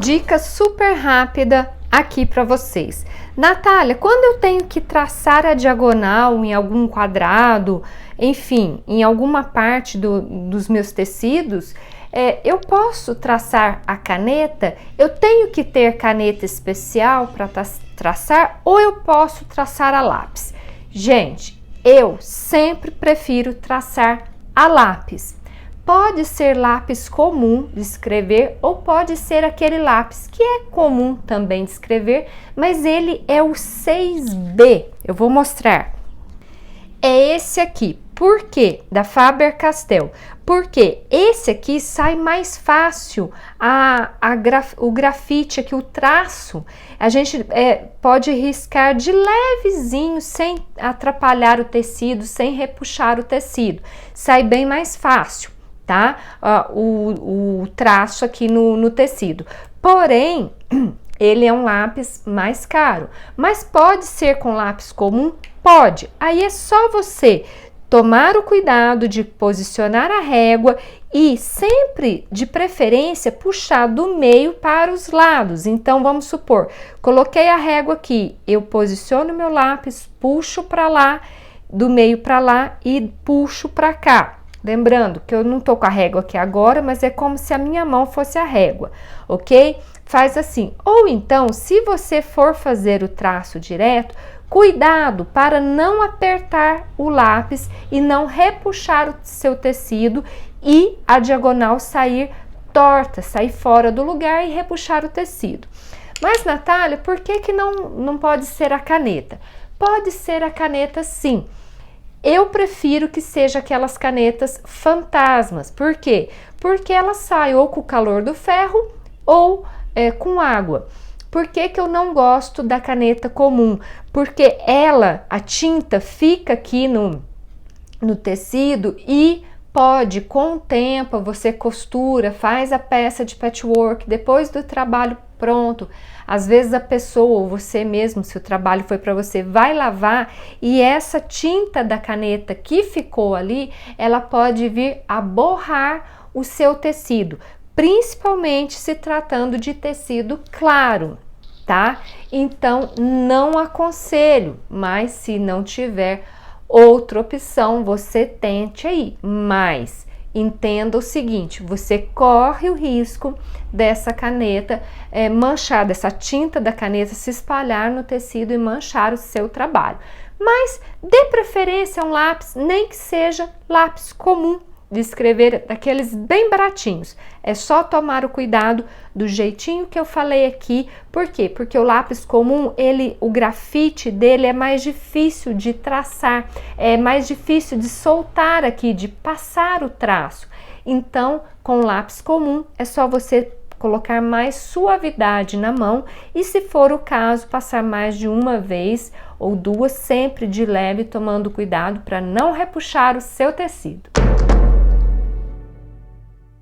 dica super rápida aqui para vocês. Natália, quando eu tenho que traçar a diagonal em algum quadrado, enfim, em alguma parte dos meus tecidos, eu posso traçar a caneta? Eu tenho que ter caneta especial para traçar ou eu posso traçar a lápis? Gente, eu sempre prefiro traçar a lápis. Pode ser lápis comum de escrever ou pode ser aquele lápis que é comum também de escrever, mas ele é o 6B. Eu vou mostrar. É esse aqui. Por quê? Da Faber-Castell. Porque esse aqui sai mais fácil o grafite aqui, o traço. A gente pode riscar de levezinho, sem atrapalhar o tecido, sem repuxar o tecido. Sai bem mais fácil, tá? O traço aqui no tecido. Porém, ele é um lápis mais caro. Mas pode ser com lápis comum? Pode. Aí é só você tomar o cuidado de posicionar a régua e sempre, de preferência, puxar do meio para os lados. Então, vamos supor, coloquei a régua aqui, eu posiciono meu lápis, puxo para lá, do meio para lá e puxo para cá. Lembrando que eu não tô com a régua aqui agora, mas é como se a minha mão fosse a régua, ok? Faz assim. Ou então, se você for fazer o traço direto, cuidado para não apertar o lápis e não repuxar o seu tecido e a diagonal sair torta, sair fora do lugar e repuxar o tecido. Mas, Natália, por que não pode ser a caneta? Pode ser a caneta sim. Eu prefiro que seja aquelas canetas fantasmas. Por quê? Porque ela sai ou com o calor do ferro ou com água. Por que eu não gosto da caneta comum? Porque a tinta fica aqui no tecido e pode, com o tempo, você costura, faz a peça de patchwork, depois do trabalho pronto, às vezes a pessoa ou você mesmo, se o trabalho foi para você, vai lavar e essa tinta da caneta que ficou ali, ela pode vir a borrar o seu tecido, principalmente se tratando de tecido claro, tá? Então, não aconselho, mas se não tiver outra opção, você tente aí, mas entenda o seguinte, você corre o risco dessa caneta manchar, dessa tinta da caneta se espalhar no tecido e manchar o seu trabalho. Mas dê preferência a um lápis, nem que seja lápis comum de escrever, daqueles bem baratinhos. É só tomar o cuidado do jeitinho que eu falei aqui. Por quê? Porque o lápis comum, o grafite dele é mais difícil de traçar, é mais difícil de soltar aqui, de passar o traço. Então, com o lápis comum, é só você colocar mais suavidade na mão e, se for o caso, passar mais de uma vez ou duas, sempre de leve, tomando cuidado para não repuxar o seu tecido.